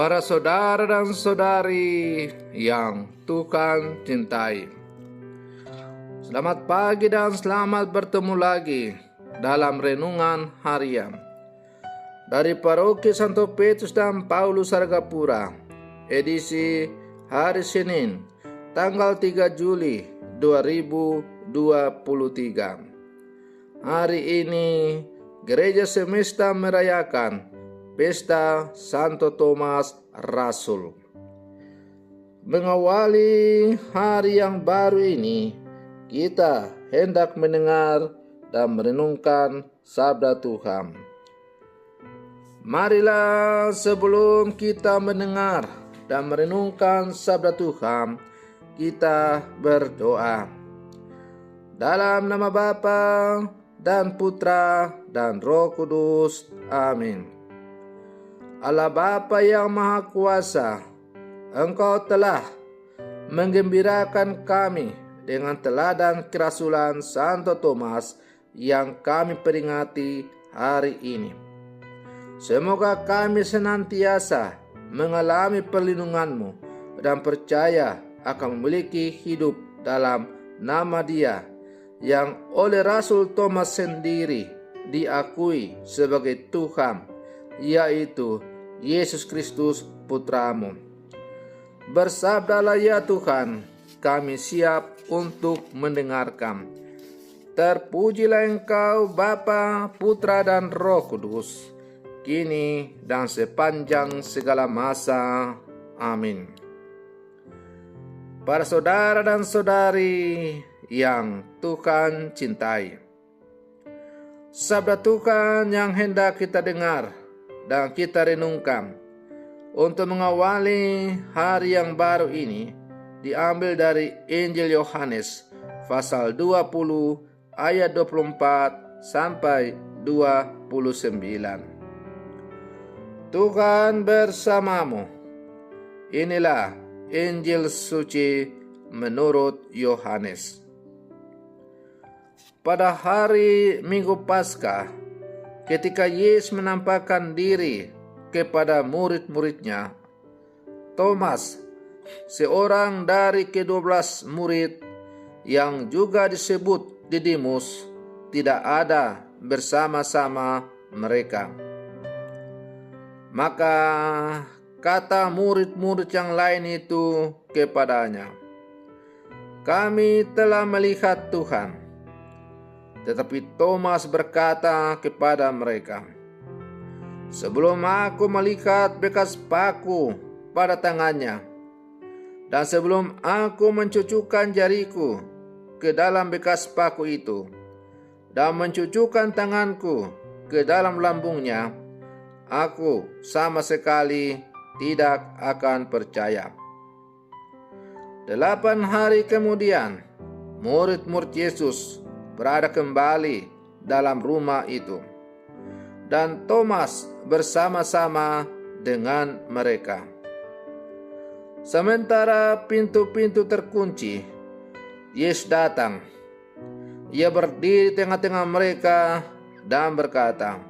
Para saudara dan saudari yang Tuhan cintai, selamat pagi dan selamat bertemu lagi dalam renungan harian dari Paroki Santo Petrus dan Paulus Sargapura, edisi hari Senin, tanggal 3 Juli 2023. Hari ini Gereja Semesta merayakan Pesta Santo Thomas Rasul. Mengawali hari yang baru ini, kita hendak mendengar dan merenungkan sabda Tuhan. Marilah sebelum kita mendengar dan merenungkan sabda Tuhan, kita berdoa. Dalam nama Bapa dan Putra dan Roh Kudus. Amin. Allah Bapa yang Maha Kuasa, Engkau telah menggembirakan kami dengan teladan kerasulan Santo Thomas yang kami peringati hari ini. Semoga kami senantiasa mengalami perlindungan-Mu dan percaya akan memiliki hidup dalam nama Dia yang oleh Rasul Thomas sendiri diakui sebagai Tuhan, yaitu Yesus Kristus Putra-Mu. Bersabdalah ya Tuhan, kami siap untuk mendengarkan. Terpujilah Engkau Bapa, Putra dan Roh Kudus, kini dan sepanjang segala masa. Amin. Para saudara dan saudari yang Tuhan cintai, sabda Tuhan yang hendak kita dengar dan kita renungkan untuk mengawali hari yang baru ini diambil dari Injil Yohanes pasal 20 ayat 24 sampai 29. Tuhan bersamamu. Inilah Injil suci menurut Yohanes. Pada hari Minggu Paskah, ketika Yesus menampakkan diri kepada murid-muridnya, Thomas, seorang dari ke-12 murid yang juga disebut Didimus, tidak ada bersama-sama mereka. Maka kata murid-murid yang lain itu kepadanya, "Kami telah melihat Tuhan." Tetapi Thomas berkata kepada mereka, "Sebelum aku melihat bekas paku pada tangannya, dan sebelum aku mencucukkan jariku ke dalam bekas paku itu, dan mencucukkan tanganku ke dalam lambungnya, aku sama sekali tidak akan percaya." 8 hari kemudian, murid-murid Yesus berada kembali dalam rumah itu, dan Thomas bersama-sama dengan mereka. Sementara pintu-pintu terkunci, Yesus datang. Ia berdiri tengah-tengah mereka dan berkata,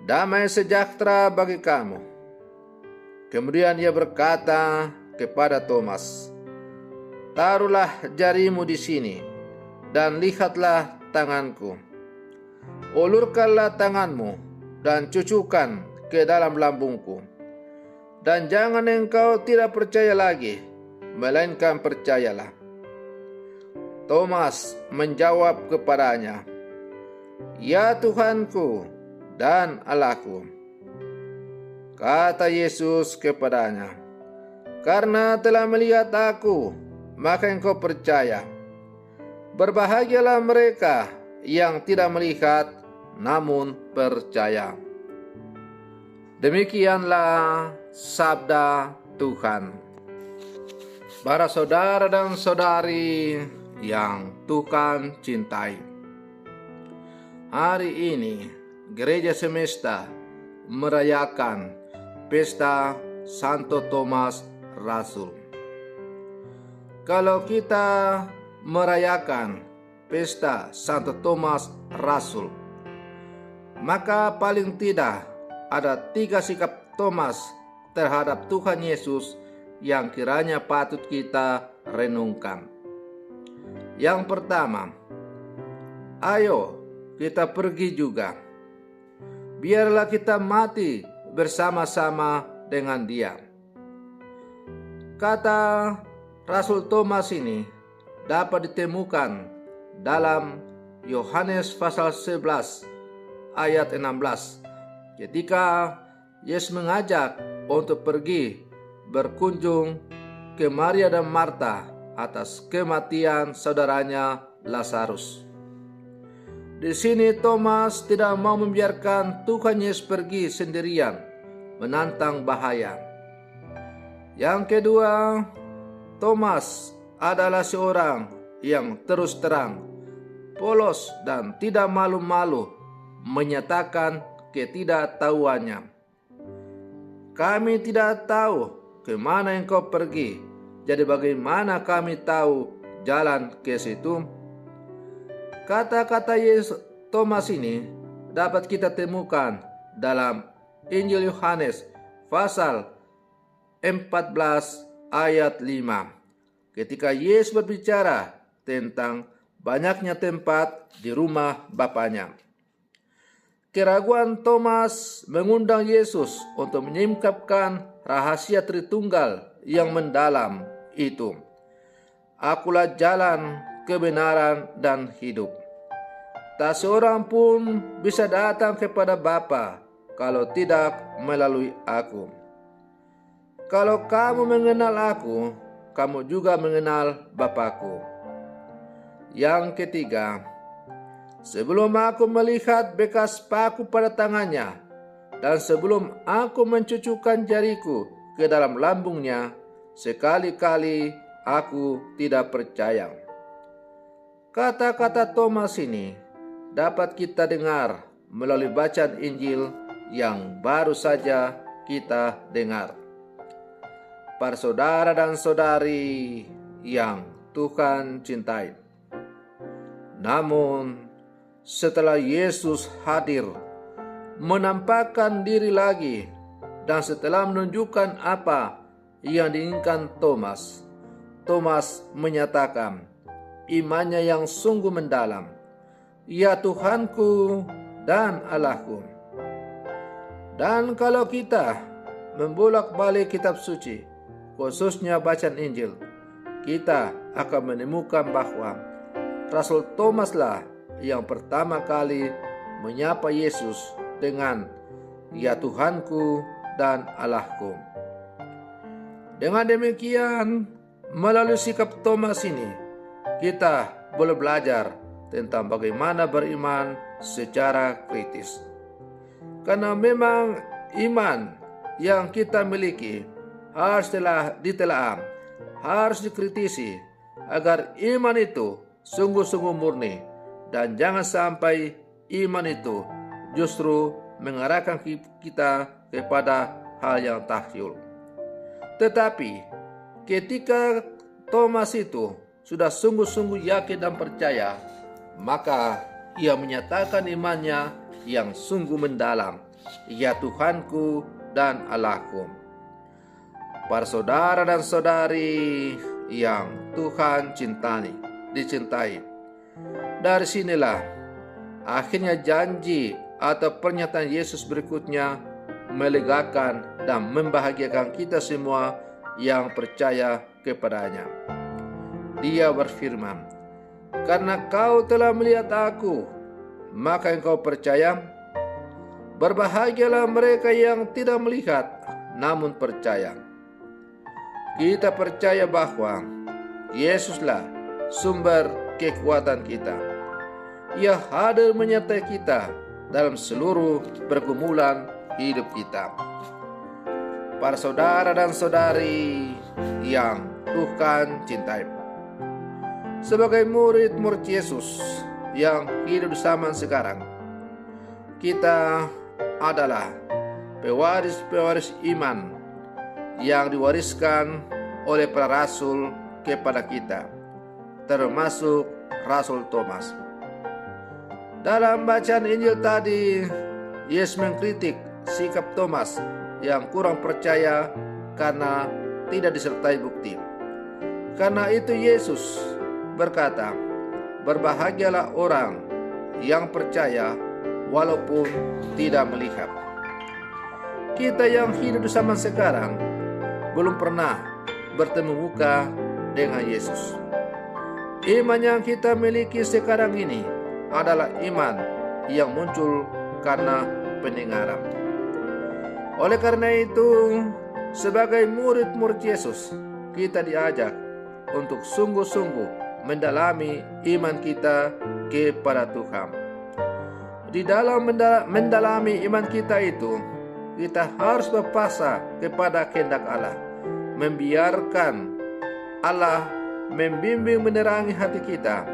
"Damai sejahtera bagi kamu." Kemudian ia berkata kepada Thomas, "Taruhlah jarimu di sini, dan lihatlah tanganku. Ulurkanlah tanganmu dan cucukkan ke dalam lambungku. Dan jangan engkau tidak percaya lagi, melainkan percayalah." Thomas menjawab kepadanya, "Ya Tuhanku dan Allahku." Kata Yesus kepadanya, "Karena telah melihat aku, maka engkau percaya. Berbahagialah mereka yang tidak melihat namun percaya." Demikianlah sabda Tuhan. Para saudara dan saudari yang Tuhan cintai, hari ini Gereja Semesta merayakan Pesta Santo Thomas Rasul. Kalau kita merayakan Pesta Santo Thomas Rasul, maka paling tidak ada 3 sikap Thomas terhadap Tuhan Yesus yang kiranya patut kita renungkan. Yang pertama, ayo kita pergi juga. Biarlah kita mati bersama-sama dengan Dia. Kata Rasul Thomas ini dapat ditemukan dalam Yohanes pasal 11 ayat 16, ketika Yesus mengajak untuk pergi berkunjung ke Maria dan Marta atas kematian saudaranya Lazarus. Di sini Thomas tidak mau membiarkan Tuhan Yesus pergi sendirian menantang bahaya. Yang kedua, Thomas adalah seorang yang terus terang, polos dan tidak malu-malu menyatakan ketidaktahuannya. Kami tidak tahu kemana engkau pergi, jadi bagaimana kami tahu jalan ke situ? Kata-kata Yesus Thomas ini dapat kita temukan dalam Injil Yohanes pasal 14 ayat 5. Ketika Yesus berbicara tentang banyaknya tempat di rumah Bapaknya. Keraguan Thomas mengundang Yesus untuk menyingkapkan rahasia Tritunggal yang mendalam itu. Akulah jalan, kebenaran, dan hidup. Tak seorang pun bisa datang kepada Bapa kalau tidak melalui aku. Kalau kamu mengenal aku, kamu juga mengenal Bapakku. Yang ketiga, sebelum aku melihat bekas paku pada tangannya, dan sebelum aku mencucukkan jariku ke dalam lambungnya, sekali-kali aku tidak percaya. Kata-kata Thomas ini dapat kita dengar melalui bacaan Injil yang baru saja kita dengar. Para saudara dan saudari yang Tuhan cintai, namun setelah Yesus hadir, menampakkan diri lagi, dan setelah menunjukkan apa yang diinginkan Thomas, Thomas menyatakan imannya yang sungguh mendalam, "Ya Tuhanku dan Allahku." Dan kalau kita membolak-balik kitab suci, khususnya bacaan Injil, kita akan menemukan bahwa Rasul Thomaslah yang pertama kali menyapa Yesus dengan "Ya Tuhanku dan Allahku." Dengan demikian, melalui sikap Thomas ini, kita boleh belajar tentang bagaimana beriman secara kritis. Karena memang iman yang kita miliki harus ditelaah, harus dikritisi, agar iman itu sungguh-sungguh murni, dan jangan sampai iman itu justru mengarahkan kita kepada hal yang takyul. Tetapi ketika Thomas itu sudah sungguh-sungguh yakin dan percaya, maka ia menyatakan imannya yang sungguh mendalam, "Ya Tuhanku dan Allahku." Para saudara dan saudari yang Tuhan dicintai, dari sinilah akhirnya janji atau pernyataan Yesus berikutnya melegakan dan membahagiakan kita semua yang percaya kepadanya. Dia berfirman, "Karena kau telah melihat aku, maka engkau percaya. Berbahagialah mereka yang tidak melihat, namun percaya." Kita percaya bahwa Yesuslah sumber kekuatan kita. Ia hadir menyertai kita dalam seluruh pergumulan hidup kita. Para saudara dan saudari yang Tuhan cintai, sebagai murid-murid Yesus yang hidup di zaman sekarang, kita adalah pewaris-pewaris iman yang diwariskan oleh para rasul kepada kita, termasuk Rasul Thomas. Dalam bacaan Injil tadi, Yesus mengkritik sikap Thomas yang kurang percaya karena tidak disertai bukti. Karena itu Yesus berkata, "Berbahagialah orang yang percaya walaupun tidak melihat." Kita yang hidup di zaman sekarang belum pernah bertemu muka dengan Yesus. Iman yang kita miliki sekarang ini adalah iman yang muncul karena pendengaran. Oleh karena itu, sebagai murid-murid Yesus, kita diajak untuk sungguh-sungguh mendalami iman kita kepada Tuhan. Di dalam mendalami iman kita itu, kita harus berpasrah kepada kehendak Allah, membiarkan Allah membimbing menerangi hati kita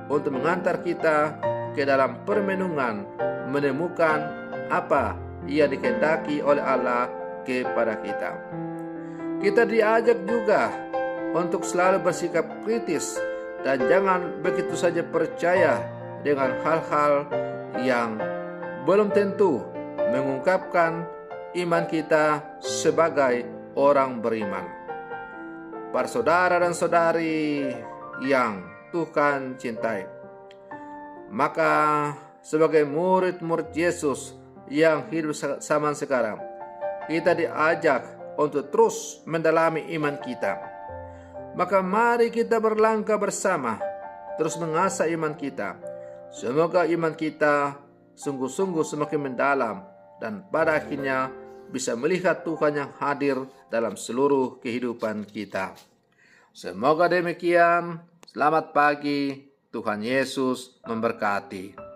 untuk mengantar kita ke dalam permenungan, menemukan apa yang dikehendaki oleh Allah kepada kita. Kita diajak juga untuk selalu bersikap kritis dan jangan begitu saja percaya dengan hal-hal yang belum tentu mengungkapkan iman kita sebagai orang beriman. Para saudara dan saudari yang Tuhan cintai, maka sebagai murid-murid Yesus yang hidup zaman sekarang, kita diajak untuk terus mendalami iman kita. Maka mari kita berlangkah bersama, terus mengasah iman kita. Semoga iman kita sungguh-sungguh semakin mendalam dan pada akhirnya bisa melihat Tuhan yang hadir dalam seluruh kehidupan kita. Semoga demikian. Selamat pagi. Tuhan Yesus memberkati.